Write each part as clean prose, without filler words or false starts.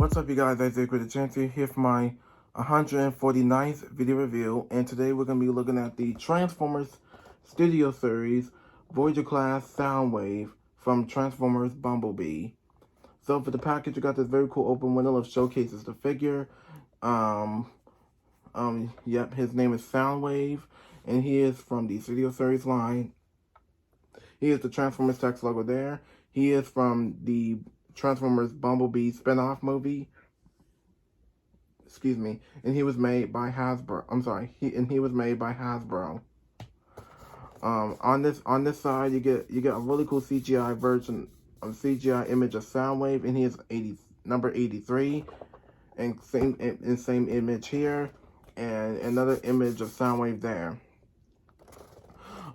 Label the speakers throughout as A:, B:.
A: What's up, you guys? Eject with the Chancer here for my 149th video review, and today we're going to be looking at the Transformers Studio Series Voyager Class Soundwave from Transformers Bumblebee. So for the package, you got this very cool open window that showcases the figure. Yep, his name is Soundwave, and he is from the Studio Series line. He is the Transformers text logo there. He is from the Transformers Bumblebee spin-off movie. Excuse me. And he was made by Hasbro. I'm sorry. He was made by Hasbro. On this side, you get a really cool CGI version of CGI image of Soundwave, and he is number 83, and same image here, and another image of Soundwave there.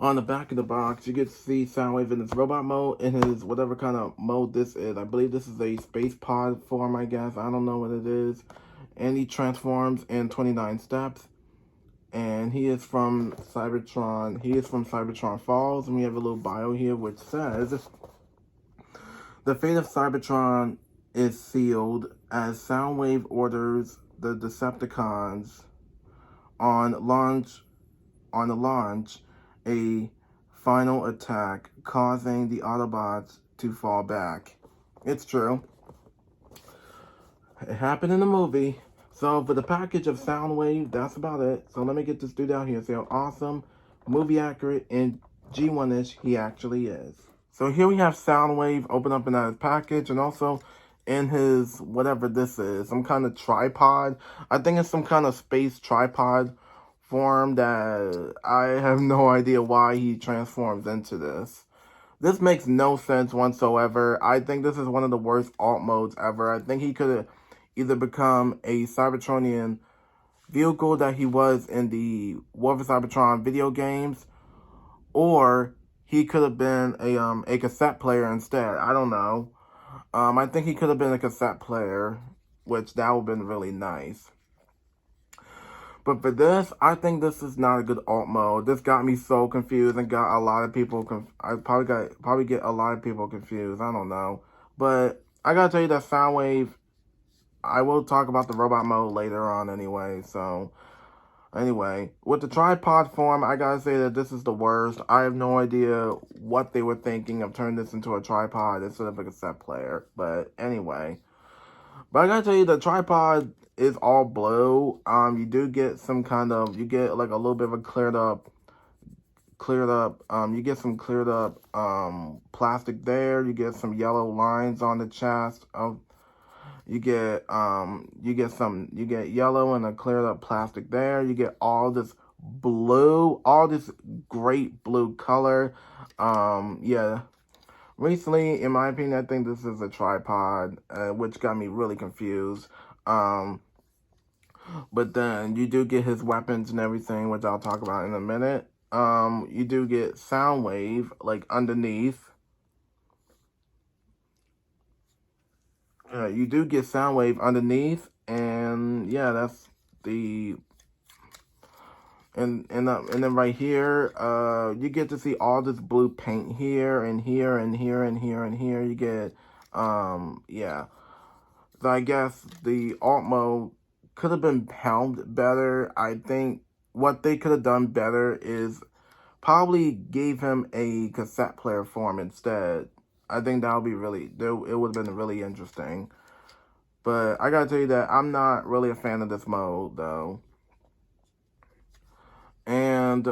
A: On the back of the box, you get to see Soundwave in his robot mode, in his whatever kind of mode this is. I believe this is a space pod form, I guess. I don't know what it is. And he transforms in 29 steps. And he is from Cybertron. He is from Cybertron Falls. And we have a little bio here which says, the fate of Cybertron is sealed as Soundwave orders the Decepticons on the launch a final attack, causing the Autobots to fall back. It's true. It happened in the movie. So for the package of Soundwave, that's about it. So let me get this dude out here. See how awesome, movie accurate, and G1-ish he actually is. So here we have Soundwave open up in his package, and also in his whatever this is, some kind of tripod. I think it's some kind of space tripod form that I have no idea why he transforms into this. This makes no sense whatsoever. I think this is one of the worst alt modes ever. I think he could have either become a Cybertronian vehicle that he was in the War for Cybertron video games, or he could have been a cassette player instead. I don't know. I think he could have been a cassette player, which that would have been really nice. But for this, I think this is not a good alt mode. This got me so confused and got a lot of people. I probably get a lot of people confused. I don't know, but I gotta tell you that Soundwave. I will talk about the robot mode later on anyway. So anyway, with the tripod form, I gotta say that this is the worst. I have no idea what they were thinking of turning this into a tripod instead of a cassette player. But anyway, but I gotta tell you, the tripod is all blue. You do get some kind of, you get like a little bit of a cleared up, you get some cleared up plastic there. You get some yellow lines on the chest of, you get yellow and a cleared up plastic there. You get all this blue, all this great blue color. Yeah. Recently, in my opinion, I think this is a tripod, which got me really confused. But then you do get his weapons and everything, which I'll talk about in a minute. You do get Soundwave, like, underneath. You do get Soundwave underneath, and yeah, that's the... And then right here, you get to see all this blue paint here, and here, and here, and here, and here. You get, yeah. So I guess the alt mode could have been helmed better. I think what they could have done better is probably gave him a cassette player form instead. I think that would be really, it would have been really interesting. But I gotta tell you that I'm not really a fan of this mode, though. And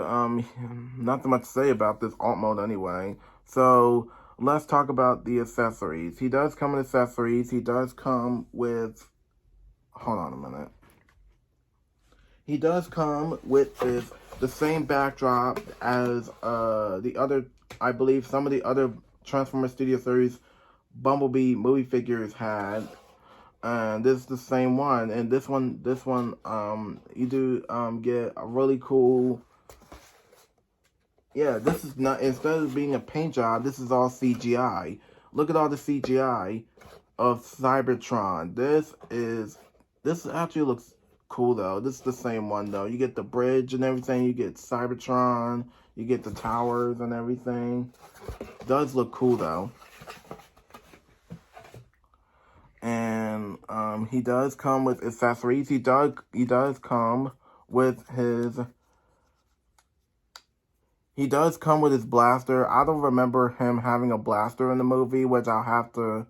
A: nothing much to say about this alt mode anyway. So let's talk about the accessories. He does come with accessories. He does come with, hold on a minute. He does come with the same backdrop as the other, I believe some of the other Transformers Studio Series Bumblebee movie figures had. And this is the same one. And this one, you do get a really cool, yeah, this is not, instead of being a paint job, this is all CGI. Look at all the CGI of Cybertron. This actually looks cool, though. This is the same one, though. You get the bridge and everything. You get Cybertron. You get the towers and everything. It does look cool, though. And He does come with accessories. He does come with his blaster. I don't remember him having a blaster in the movie, which I'll have to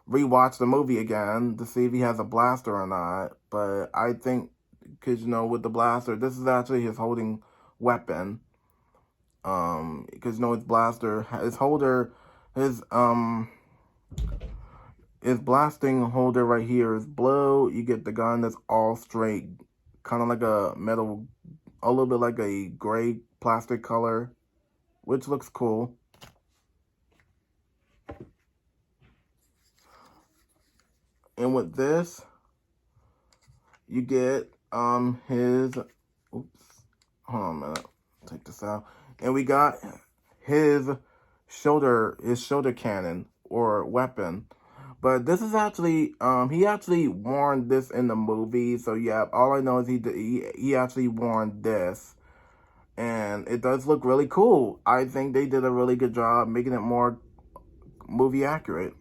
A: rewatch the movie again to see if he has a blaster or not. But I think, because, with the blaster, this is actually his holding weapon. Because, his blaster, his blasting holder right here is blue. You get the gun that's all straight, kind of like a metal, a little bit like a gray plastic color, which looks cool. And with this, you get his, oops, hold on a minute, take this out. And we got his shoulder cannon or weapon. But this is actually, he actually worn this in the movie. So yeah, all I know is he actually worn this. And it does look really cool. I think they did a really good job making it more movie accurate.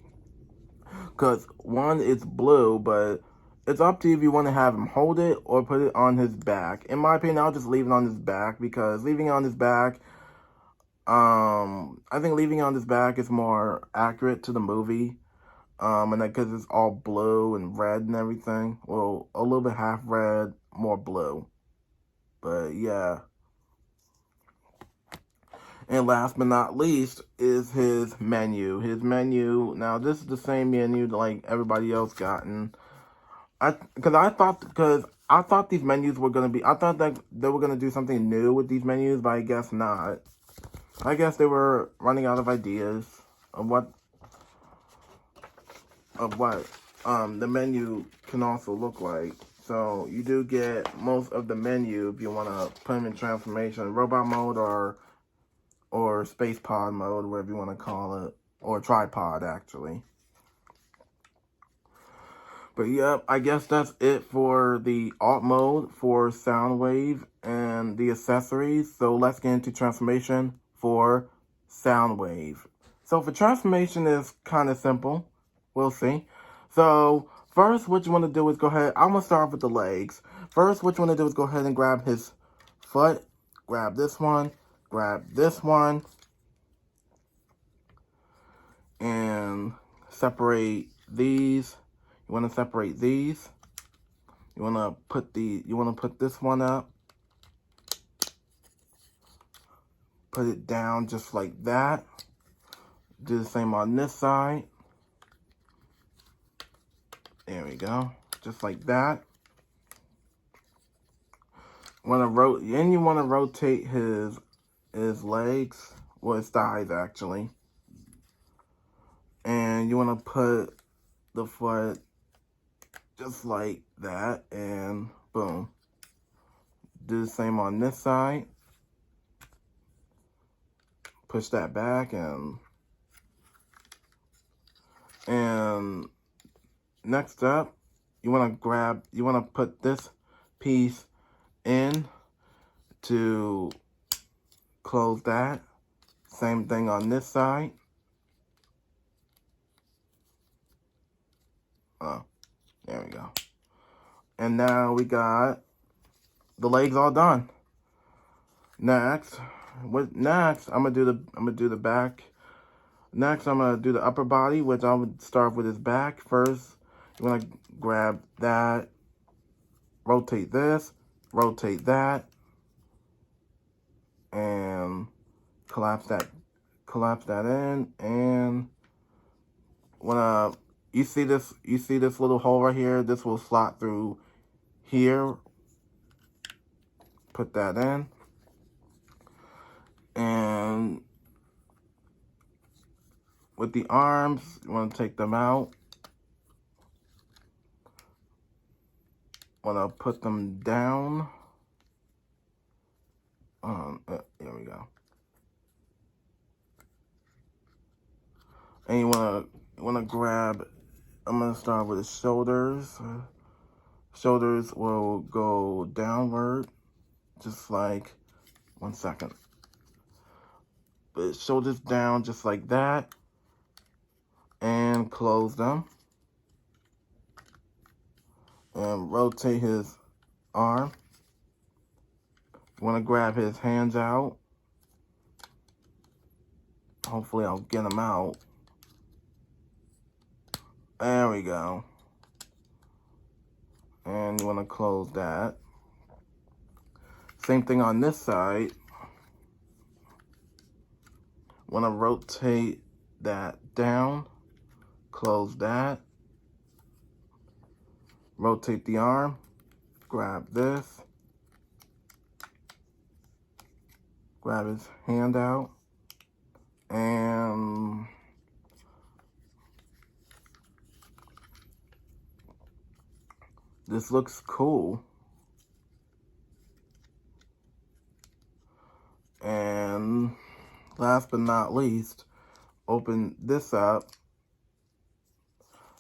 A: Because one, it's blue, but it's up to you if you want to have him hold it or put it on his back. In my opinion, I'll just leave it on his back, because leaving it on his back, I think leaving it on his back is more accurate to the movie. And because it's all blue and red and everything. Well, a little bit half red, more blue. But yeah. And last but not least is his menu. His menu, now this is the same menu like everybody else gotten. Because I thought these menus were going to be, I thought that they were going to do something new with these menus, but I guess not. I guess they were running out of ideas of what the menu can also look like. So you do get most of the menu if you want to put them in transformation, robot mode or space pod mode, whatever you want to call it, or tripod actually. But yep, I guess that's it for the alt mode for Soundwave and the accessories. So let's get into transformation for Soundwave. So for transformation is kind of simple. We'll see. So first, what you want to do is go ahead. I'm going to start with the legs. First, what you want to do is go ahead and grab his foot. Grab this one. Grab this one. And separate these. You want to separate these. You want to put this one up. Put it down just like that. Do the same on this side. There we go. Just like that. You want to rotate his legs, well, his thighs actually. And you want to put the foot just like that, and boom. Do the same on this side. Push that back, and next up, you want to put this piece in to close that. Same thing on this side. There we go. And now we got the legs all done. Next, I'm gonna do the back. Next, I'm gonna do the upper body, which I would start with his back first. You want to grab that, rotate this, rotate that, and collapse that in, and you see this little hole right here? This will slot through here. Put that in. And with the arms, you want to take them out. Want to put them down. There we go. And you want to grab. I'm gonna start with the shoulders. Shoulders will go downward, just like, one second. But shoulders down just like that, and close them. and rotate his arm. Want to grab his hands out. Hopefully I'll get him out. There we go. And you want to close that. Same thing on this side. Want to rotate that down. Close that. Rotate the arm. Grab this. Grab his hand out. And this looks cool. And last but not least, open this up.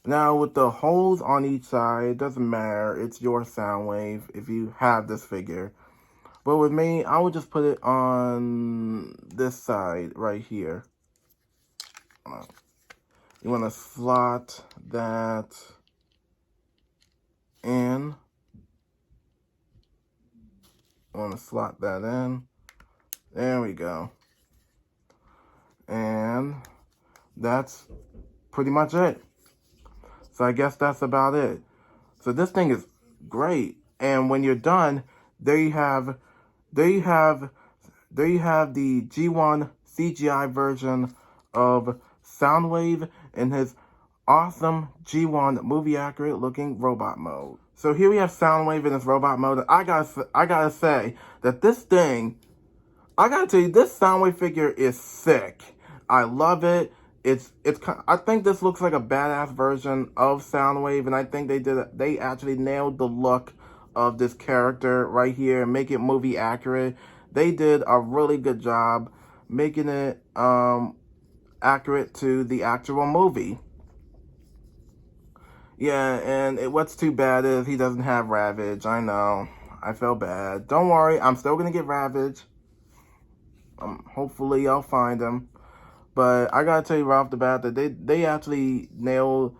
A: Now with the holes on each side, it doesn't matter. It's your Soundwave if you have this figure. But with me, I would just put it on this side right here. You want to slot that in. Want to slot that in. There we go. And that's pretty much it. So I guess that's about it. So this thing is great. And when you're done, there you have the G1 CGI version of Soundwave in his awesome G1 movie accurate looking robot mode. So here we have Soundwave in his robot mode. I gotta say that this thing, I gotta tell you, this Soundwave figure is sick. I love it. I think this looks like a badass version of Soundwave, and I think they actually nailed the look of this character right here and make it movie accurate. They did a really good job making it accurate to the actual movie. Yeah, and what's too bad is he doesn't have Ravage. I know. I feel bad. Don't worry, I'm still gonna get Ravage. Hopefully I'll find him. But I gotta tell you right off the bat that they actually nailed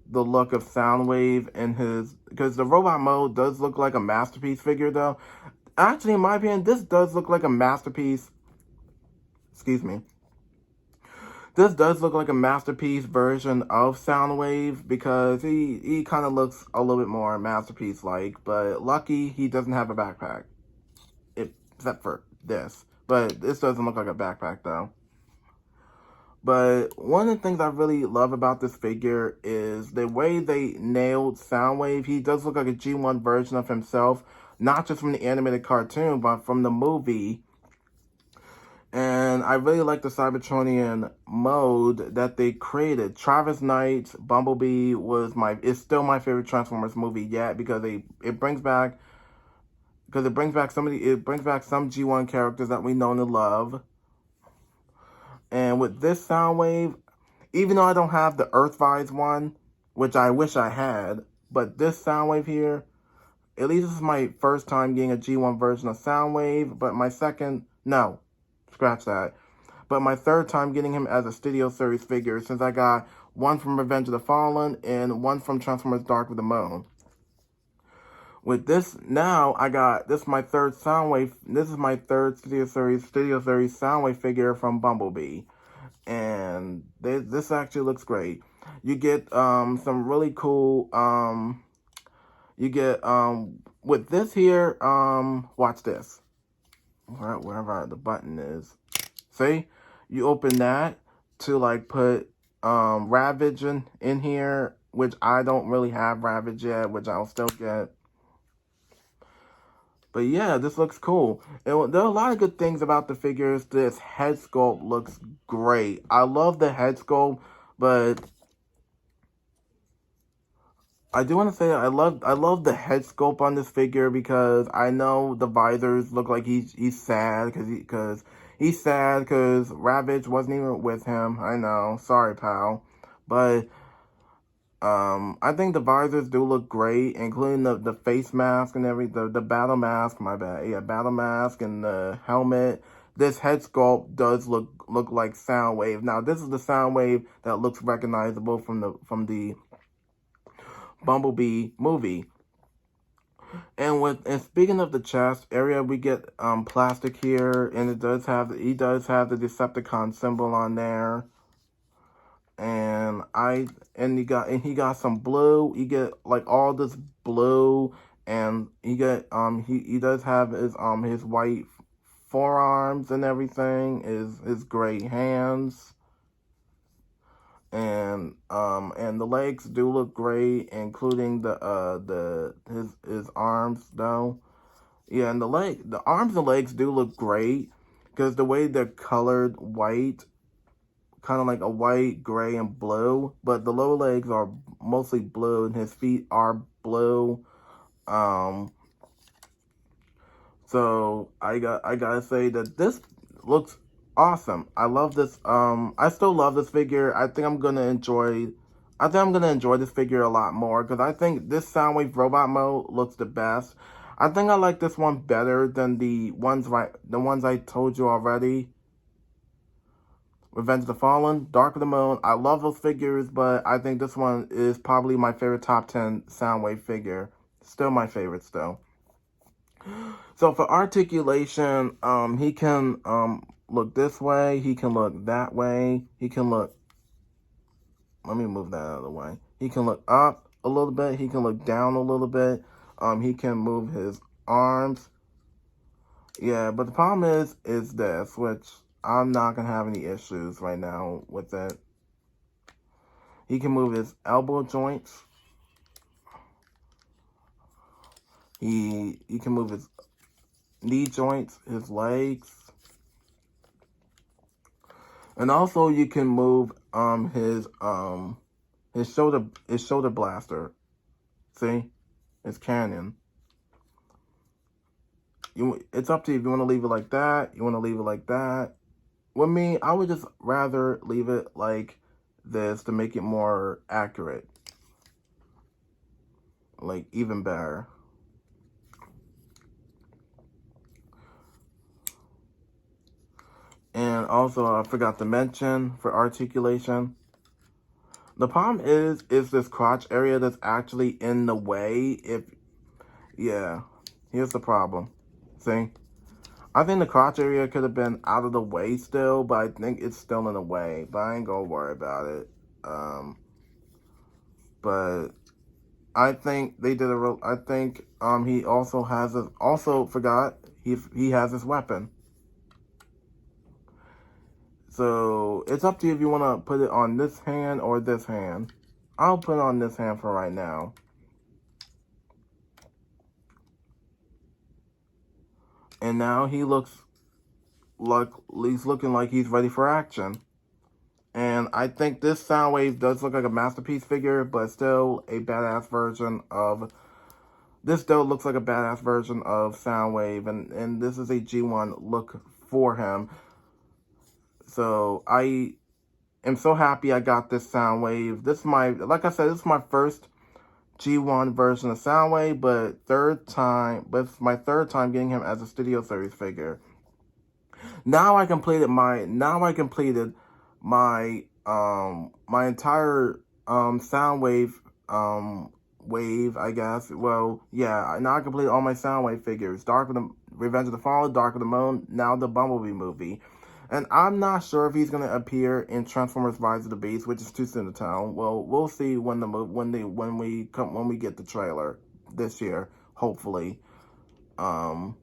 A: the look of Soundwave in his, because the robot mode does look like a masterpiece figure though. Actually, in my opinion, this does look like a masterpiece. Excuse me. This does look like a masterpiece version of Soundwave because he kind of looks a little bit more masterpiece-like. But lucky he doesn't have a backpack, except for this. But this doesn't look like a backpack though. But one of the things I really love about this figure is the way they nailed Soundwave. He does look like a G1 version of himself, not just from the animated cartoon, but from the movie. And I really like the Cybertronian mode that they created. Travis Knight's Bumblebee is still my favorite Transformers movie yet because it brings back some G1 characters that we know and love. And with this Soundwave, even though I don't have the Earthrise one, which I wish I had, but this Soundwave here, at least this is my first time getting a G1 version of Soundwave, but but my third time getting him as a Studio Series figure since I got one from Revenge of the Fallen and one from Transformers Dark of the Moon. With this now, this is my third Soundwave. This is my third Studio Series Soundwave figure from Bumblebee, and this actually looks great. You get some really cool. With this here. Watch this. Wherever the button is, see, you open that to like put Ravage in here, which I don't really have Ravage yet, which I'll still get. But yeah, this looks cool. And there are a lot of good things about the figures. This head sculpt looks great. I love the head sculpt, but I do want to say I love the head sculpt on this figure because I know the visors look like he's sad because he's sad because Ravage wasn't even with him. I know, sorry pal, but I think the visors do look great, including the face mask and the battle mask. My bad, yeah, battle mask and the helmet. This head sculpt does look like Soundwave. Now this is the Soundwave that looks recognizable from the Bumblebee movie. And speaking of the chest area, we get plastic here, and he does have the Decepticon symbol on there. And he got some blue. You get like all this blue, and he does have his white forearms and everything. His gray hands. And the legs do look great, including his arms though. Yeah, and the arms and legs do look great because the way they're colored white, kind of like a white, gray, and blue. But the lower legs are mostly blue, and his feet are blue. So I gotta say that this looks awesome. I love this. I still love this figure. I think I'm gonna enjoy this figure a lot more because I think this Soundwave robot mode looks the best. I think I like this one better than the ones I told you already. Revenge of the Fallen, Dark of the Moon. I love those figures, but I think this one is probably my favorite top 10 Soundwave figure. Still my favorite, still. So for articulation, he can look this way. He can look that way. He can look... Let me move that out of the way. He can look up a little bit. He can look down a little bit. He can move his arms. Yeah, but the problem is this, which I'm not going to have any issues right now with it. He can move his elbow joints. He can move his knee joints, his legs. And also you can move his shoulder blaster. See? His cannon. It's up to you if you want to leave it like that, you want to leave it like that. With me, I would just rather leave it like this to make it more accurate. Like, even better. And also, I forgot to mention, for articulation, the problem is this crotch area that's actually in the way. Yeah, here's the problem. See? I think the crotch area could have been out of the way still, but I think it's still in the way. But I ain't gonna worry about it. But I think they did I think he also has he has his weapon. So it's up to you if you want to put it on this hand or this hand. I'll put it on this hand for right now. And now he looks like he's looking like he's ready for action. And I think this Soundwave does look like a masterpiece figure, but still a badass version of... This still looks like a badass version of Soundwave, and this is a G1 look for him. So I am so happy I got this Soundwave. Like I said, this is my first G1 version of Soundwave, but it's my third time getting him as a Studio Series figure. Now I completed my my entire Soundwave wave, I guess. Well, yeah, now I completed all my Soundwave figures. Revenge of the Fallen, Dark of the Moon, now the Bumblebee movie. And I'm not sure if he's gonna appear in Transformers: Rise of the Beast, which is too soon to tell. Well, we'll see when we get the trailer this year, hopefully. I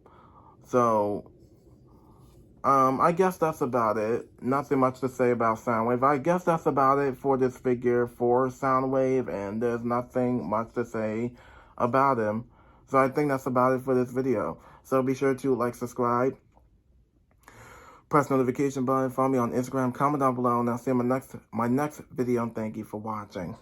A: guess that's about it. Nothing much to say about Soundwave. I guess that's about it for this figure for Soundwave, and there's nothing much to say about him. So I think that's about it for this video. So be sure to like, subscribe, press notification button, follow me on Instagram, comment down below, and I'll see you in my next video, and thank you for watching.